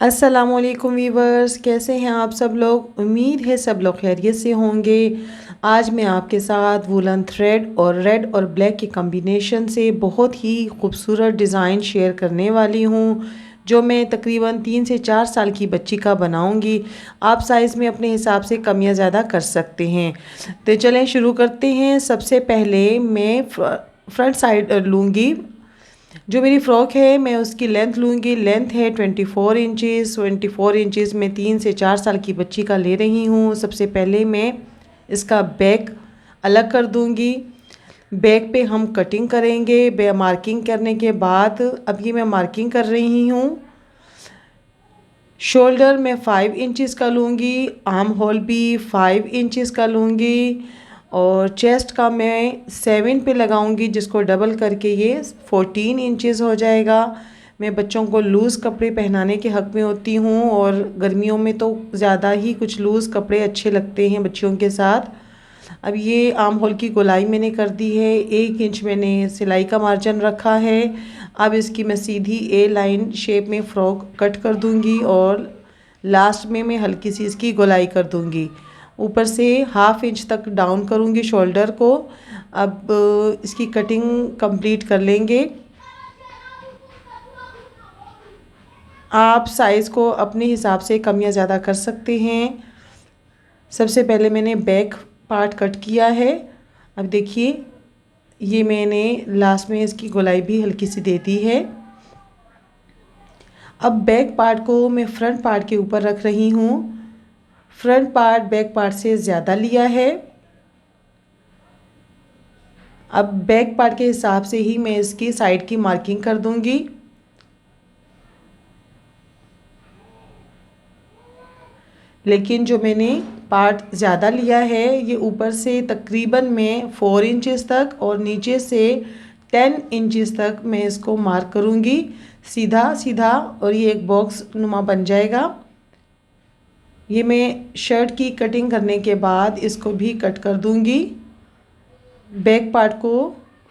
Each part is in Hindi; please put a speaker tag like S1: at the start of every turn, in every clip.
S1: अस्सलामुअलैकुम वीवर्स, कैसे हैं आप सब लोग। उम्मीद है सब लोग खैरियत से होंगे। आज मैं आपके साथ वूलन थ्रेड और रेड और ब्लैक के कॉम्बिनेशन से बहुत ही खूबसूरत डिज़ाइन शेयर करने वाली हूँ, जो मैं तकरीबन 3 से 4 साल की बच्ची का बनाऊँगी। आप साइज़ में अपने हिसाब से कम या ज़्यादा कर सकते हैं। तो चलें शुरू करते हैं। सबसे पहले मैं फ्रंट साइड लूँगी। जो मेरी फ़्रॉक है मैं उसकी लेंथ लूँगी। लेंथ है 24 इंचज़। 24 इंचज़ में 3 से 4 साल की बच्ची का ले रही हूँ। सबसे पहले मैं इसका बैक अलग कर दूँगी। बैक पे हम कटिंग करेंगे। मार्किंग करने के बाद अब ये मैं मार्किंग कर रही हूँ। शोल्डर मैं 5 इंचज़ का लूँगी। आर्म होल भी 5 इंचज़ का लूँगी और चेस्ट का मैं 7 पे लगाऊंगी, जिसको डबल करके ये 14 इंचज़ हो जाएगा। मैं बच्चों को लूज़ कपड़े पहनाने के हक़ में होती हूँ और गर्मियों में तो ज़्यादा ही कुछ लूज़ कपड़े अच्छे लगते हैं बच्चियों के साथ। अब ये आर्म होल की गोलाई मैंने कर दी है। 1 इंच मैंने सिलाई का मार्जिन रखा है। अब इसकी मैं सीधी ए लाइन शेप में फ़्रॉक कट कर दूंगी और लास्ट में मैं हल्की सी इसकी गोलाई कर दूंगी। ऊपर से 1/2 इंच तक डाउन करूंगी शोल्डर को। अब इसकी कटिंग कंप्लीट कर लेंगे। आप साइज़ को अपने हिसाब से कम या ज़्यादा कर सकते हैं। सबसे पहले मैंने बैक पार्ट कट किया है। अब देखिए ये मैंने लास्ट में इसकी गोलाई भी हल्की सी दे दी है। अब बैक पार्ट को मैं फ्रंट पार्ट के ऊपर रख रही हूँ। फ्रंट पार्ट बैक पार्ट से ज़्यादा लिया है। अब बैक पार्ट के हिसाब से ही मैं इसकी साइड की मार्किंग कर दूंगी। लेकिन जो मैंने पार्ट ज़्यादा लिया है ये ऊपर से तकरीबन मैं 4 इंचज़ तक और नीचे से 10 इंचज़ तक मैं इसको मार्क करूँगी सीधा सीधा, और ये एक बॉक्स नुमा बन जाएगा। ये मैं शर्ट की कटिंग करने के बाद इसको भी कट कर दूँगी। बैक पार्ट को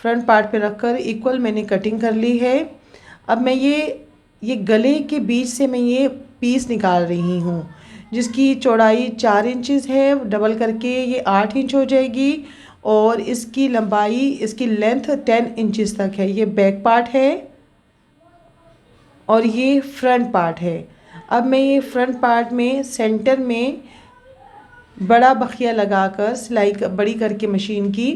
S1: फ्रंट पार्ट पे रखकर इक्वल मैंने कटिंग कर ली है। अब मैं ये गले के बीच से मैं ये पीस निकाल रही हूँ, जिसकी चौड़ाई 4 इंचज़ है। डबल करके ये 8 इंच हो जाएगी और इसकी लंबाई इसकी लेंथ 10 इंचज़ तक है। ये बैक पार्ट है और ये फ्रंट पार्ट है। अब मैं ये फ्रंट पार्ट में सेंटर में बड़ा बखिया लगाकर सिलाई बड़ी करके मशीन की,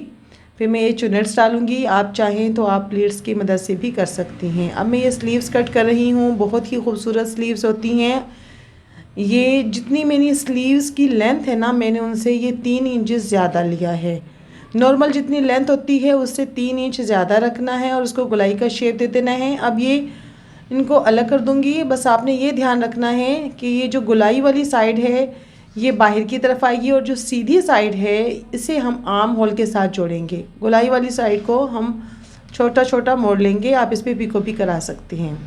S1: फिर मैं ये चुनट्स डालूँगी। आप चाहें तो आप प्लेट्स की मदद से भी कर सकती हैं। अब मैं ये स्लीव्स कट कर रही हूँ। बहुत ही खूबसूरत स्लीव्स होती हैं। ये जितनी मेरी स्लीव्स की लेंथ है ना, मैंने उनसे ये 3 इंचज़ ज़्यादा लिया है। नॉर्मल जितनी लेंथ होती है उससे 3 इंच ज़्यादा रखना है और उसको गोलाई का शेप दे देना है। अब ये इनको अलग कर दूँगी। बस आपने ये ध्यान रखना है कि ये जो गोलाई वाली साइड है ये बाहर की तरफ आएगी और जो सीधी साइड है इसे हम आर्म होल के साथ जोड़ेंगे। गोलाई वाली साइड को हम छोटा छोटा मोड़ लेंगे। आप इस पर पिको भी करा सकते हैं।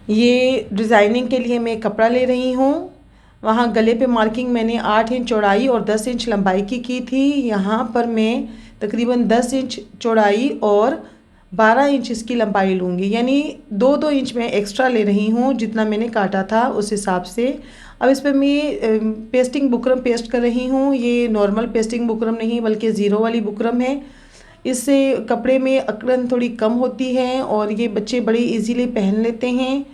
S1: ये डिज़ाइनिंग के लिए मैं कपड़ा ले रही हूँ। वहाँ गले पे मार्किंग मैंने 8 इंच चौड़ाई और 10 इंच लंबाई की थी। यहाँ पर मैं तकरीबन 10 इंच चौड़ाई और 12 इंच इसकी लंबाई लूँगी, यानी 2-2 इंच मैं एक्स्ट्रा ले रही हूँ जितना मैंने काटा था उस हिसाब से। अब इस पर मैं पेस्टिंग बुकरम पेस्ट कर रही हूँ। ये नॉर्मल पेस्टिंग बुकरम नहीं बल्कि ज़ीरो वाली बुकरम है। इससे कपड़े में अकड़न थोड़ी कम होती है और ये बच्चे बड़ी इजीली पहन लेते हैं।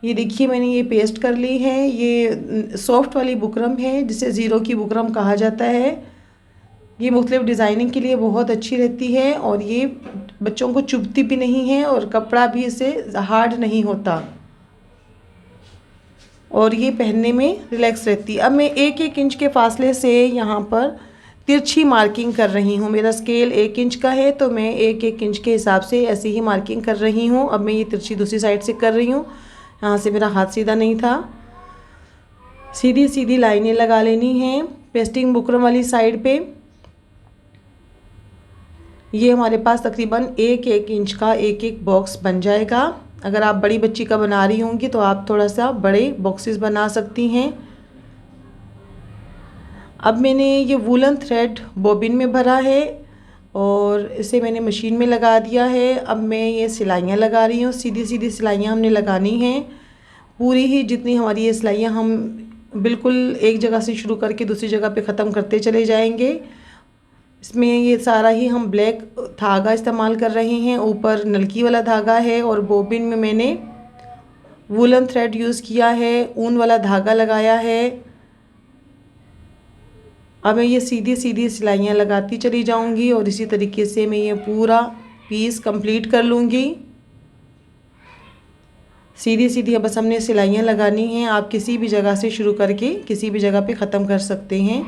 S1: ये देखिए मैंने ये पेस्ट कर ली है। ये सॉफ्ट वाली बुकरम है जिसे ज़ीरो की बुकरम कहा जाता है। ये मुख्तलिफ डिज़ाइनिंग के लिए बहुत अच्छी रहती है और ये बच्चों को चुभती भी नहीं है और कपड़ा भी इसे हार्ड नहीं होता और ये पहनने में रिलैक्स रहती है। अब मैं 1-1 इंच के फासले से यहाँ पर तिरछी मार्किंग कर रही हूँ। मेरा स्केल 1 इंच का है तो मैं 1-1 इंच के हिसाब से ऐसे ही मार्किंग कर रही हूँ। अब मैं ये तिरछी दूसरी साइड से कर रही हूँ। यहाँ से मेरा हाथ सीधा नहीं था। सीधी सीधी लाइनें लगा लेनी हैं पेस्टिंग बुकरम वाली साइड पे। ये हमारे पास तकरीबन 1-1 इंच का एक बॉक्स बन जाएगा। अगर आप बड़ी बच्ची का बना रही होंगी तो आप थोड़ा सा बड़े बॉक्सेस बना सकती हैं। अब मैंने ये वूलन थ्रेड बॉबिन में भरा है और इसे मैंने मशीन में लगा दिया है। अब मैं ये सिलाइयाँ लगा रही हूँ। सीधी सीधी सिलाइयाँ हमने लगानी हैं। पूरी ही जितनी हमारी ये सिलाइयाँ हम बिल्कुल एक जगह से शुरू करके दूसरी जगह पे ख़त्म करते चले जाएंगे। इसमें ये सारा ही हम ब्लैक धागा इस्तेमाल कर रहे हैं, ऊपर नलकी वाला धागा है और बोबिन में मैंने वूलन थ्रेड यूज़ किया है, ऊन वाला धागा लगाया है। अब मैं ये सीधी सीधी सिलाइयाँ लगाती चली जाऊंगी और इसी तरीके से मैं ये पूरा पीस कंप्लीट कर लूँगी। सीधी सीधी बस हमने सिलाइयाँ लगानी हैं। आप किसी भी जगह से शुरू करके किसी भी जगह पे ख़त्म कर सकते हैं।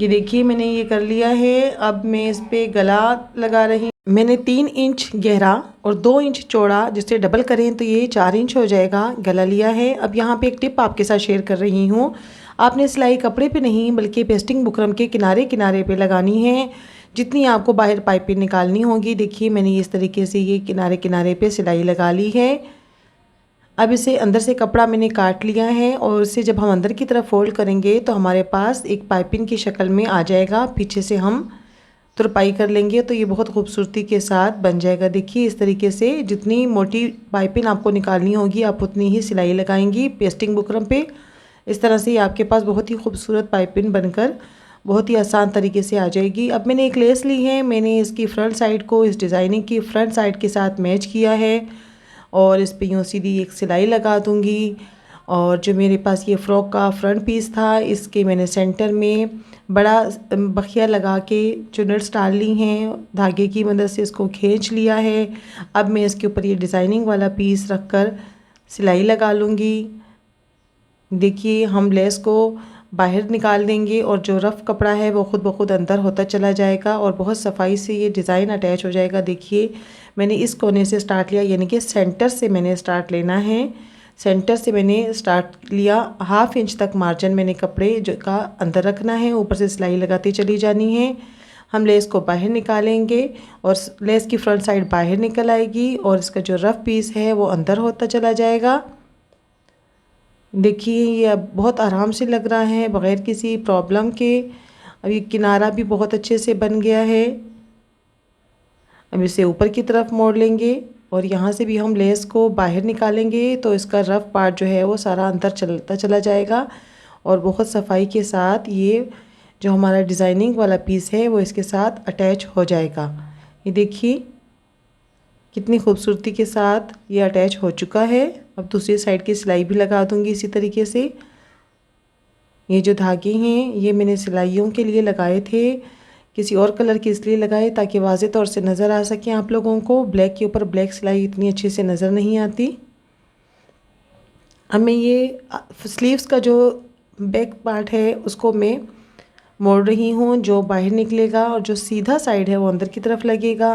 S1: ये देखिए मैंने ये कर लिया है। अब मैं इस पे गला लगा रही। मैंने 3 इंच गहरा और 2 इंच चौड़ा, जिससे डबल करें तो ये 4 इंच हो जाएगा, गला लिया है। अब यहाँ पे एक टिप आपके साथ शेयर कर रही हूँ। आपने सिलाई कपड़े पे नहीं बल्कि पेस्टिंग बुकरम के किनारे किनारे पे लगानी है, जितनी आपको बाहर पाइपिंग निकालनी होगी। देखिए मैंने इस तरीके से ये किनारे किनारे पे सिलाई लगा ली है। अब इसे अंदर से कपड़ा मैंने काट लिया है और इसे जब हम अंदर की तरफ फोल्ड करेंगे तो हमारे पास एक पाइपिंग की शक्ल में आ जाएगा। पीछे से हम तुरपाई कर लेंगे तो ये बहुत खूबसूरती के साथ बन जाएगा। देखिए इस तरीके से जितनी मोटी पाइपिंग आपको निकालनी होगी आप उतनी ही सिलाई लगाएंगी पेस्टिंग बुकरम पे। इस तरह से आपके पास बहुत ही खूबसूरत पाइपिंग बनकर बहुत ही आसान तरीके से आ जाएगी। अब मैंने एक लेस ली है, मैंने इसकी फ्रंट साइड को इस डिज़ाइनिंग की फ्रंट साइड के साथ मैच किया है और इस पे यूँ सीधी एक सिलाई लगा दूँगी। और जो मेरे पास ये फ़्रॉक का फ्रंट पीस था, इसके मैंने सेंटर में बड़ा बखिया लगा के चुनट्स डाल ली हैं, धागे की मदद से इसको खींच लिया है। अब मैं इसके ऊपर ये डिज़ाइनिंग वाला पीस रख कर सिलाई लगा लूँगी। देखिए हम लेस को बाहर निकाल देंगे और जो रफ़ कपड़ा है वो ख़ुद ब खुद अंदर होता चला जाएगा और बहुत सफाई से ये डिज़ाइन अटैच हो जाएगा। देखिए मैंने इस कोने से स्टार्ट लिया, यानी कि सेंटर से मैंने स्टार्ट लेना है। सेंटर से मैंने स्टार्ट लिया, 1/2 इंच तक मार्जिन मैंने कपड़े जो का अंदर रखना है, ऊपर से सिलाई लगाती चली जानी है। हम लेस को बाहर निकालेंगे और लेस की फ्रंट साइड बाहर निकल आएगी और इसका जो रफ़ पीस है वो अंदर होता चला जाएगा। देखिए ये अब बहुत आराम से लग रहा है बग़ैर किसी प्रॉब्लम के। अब ये किनारा भी बहुत अच्छे से बन गया है। अब इसे ऊपर की तरफ मोड़ लेंगे और यहाँ से भी हम लेस को बाहर निकालेंगे तो इसका रफ़ पार्ट जो है वो सारा अंदर चलता चला जाएगा और बहुत सफाई के साथ ये जो हमारा डिज़ाइनिंग वाला पीस है वो इसके साथ अटैच हो जाएगा। ये देखिए कितनी खूबसूरती के साथ ये अटैच हो चुका है। अब दूसरी साइड की सिलाई भी लगा दूंगी इसी तरीके से। ये जो धागे हैं ये मैंने सिलाइयों के लिए लगाए थे, किसी और कलर के इसलिए लगाए ताकि वाज़े तौर से नज़र आ सके आप लोगों को। ब्लैक के ऊपर ब्लैक सिलाई इतनी अच्छे से नज़र नहीं आती। अब मैं ये स्लीव्स का जो बैक पार्ट है उसको मैं मोड़ रही हूँ, जो बाहर निकलेगा और जो सीधा साइड है वो अंदर की तरफ लगेगा।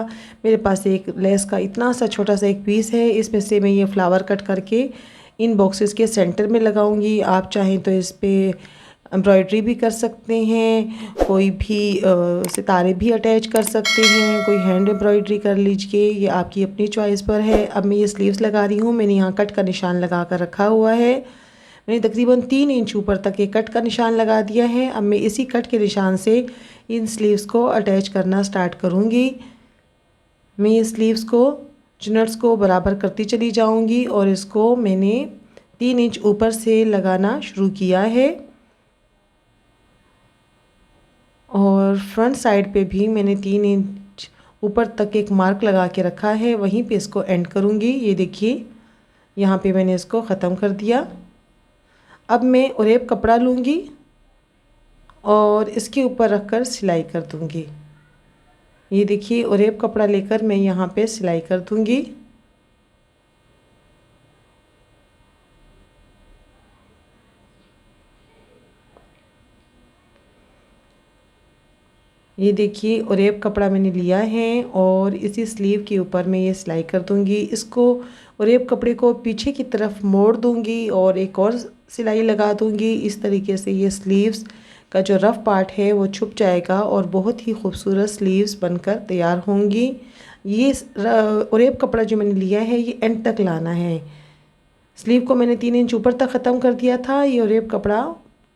S1: मेरे पास एक लेस का इतना सा छोटा सा एक पीस है, इसमें से मैं ये फ्लावर कट करके इन बॉक्सेस के सेंटर में लगाऊंगी। आप चाहें तो इस पर एम्ब्रॉयडरी भी कर सकते हैं, कोई भी सितारे भी अटैच कर सकते हैं, कोई हैंड एम्ब्रॉयडरी कर लीजिए, ये आपकी अपनी चॉइस पर है। अब मैं ये स्लीव्स लगा रही हूँ, मैंने यहाँ कट का निशान लगा कर रखा हुआ है। मैंने तकरीबन 3 इंच ऊपर तक ये कट का निशान लगा दिया है। अब मैं इसी कट के निशान से इन स्लीव्स को अटैच करना स्टार्ट करूँगी। मैं ये स्लीव्स को चुनट्स को बराबर करती चली जाऊँगी और इसको मैंने 3 इंच ऊपर से लगाना शुरू किया है और फ्रंट साइड पे भी मैंने 3 इंच ऊपर तक एक मार्क लगा के रखा है, वहीं पे इसको एंड करूँगी। ये देखिए यहाँ पे मैंने इसको ख़त्म कर दिया। अब मैं ओरेब कपड़ा लूँगी और इसके ऊपर रखकर सिलाई कर दूँगी। ये देखिए ओरेब कपड़ा लेकर मैं यहाँ पे सिलाई कर दूँगी। ये देखिए ओरेब कपड़ा मैंने लिया है और इसी स्लीव के ऊपर मैं ये सिलाई कर दूँगी। इसको ओरेब कपड़े को पीछे की तरफ मोड़ दूँगी और एक और सिलाई लगा दूँगी। इस तरीके से ये स्लीव्स का जो रफ़ पार्ट है वो छुप जाएगा और बहुत ही खूबसूरत स्लीव्स बनकर तैयार होंगी। ये ओरेब कपड़ा जो मैंने लिया है ये एंड तक लाना है। स्लीव को मैंने 3 इंच ऊपर तक ख़त्म कर दिया था, ये ओरेब कपड़ा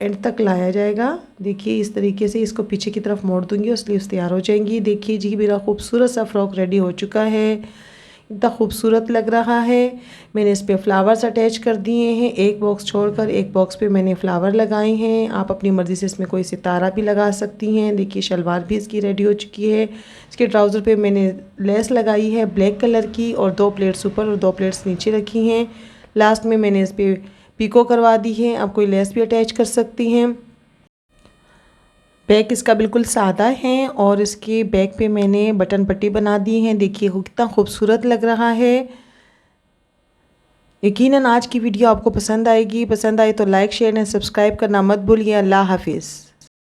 S1: एंड तक लाया जाएगा। देखिए इस तरीके से इसको पीछे की तरफ मोड़ दूंगी और स्लीव्स तैयार हो जाएंगी। देखिए जी मेरा खूबसूरत सा फ्रॉक रेडी हो चुका है। इतना खूबसूरत लग रहा है। मैंने इस पे फ्लावर्स अटैच कर दिए हैं, एक बॉक्स छोड़कर एक बॉक्स पे मैंने फ्लावर लगाए हैं। आप अपनी मर्ज़ी से इसमें कोई सितारा भी लगा सकती हैं। देखिए शलवार भी इसकी रेडी हो चुकी है। इसके ट्राउज़र पे मैंने लेस लगाई है ब्लैक कलर की और 2 प्लेट्स ऊपर और 2 प्लेट्स नीचे रखी हैं। लास्ट में मैंने इस पे पिको करवा दी है। आप कोई लेस भी अटैच कर सकती हैं। बैक इसका बिल्कुल सादा है और इसके बैक पे मैंने बटन पट्टी बना दी है। देखिए कितना खूबसूरत लग रहा है। यकीनन आज की वीडियो आपको पसंद आएगी। पसंद आए तो लाइक शेयर एंड सब्सक्राइब करना मत भूलिए। अल्लाह हाफिज़।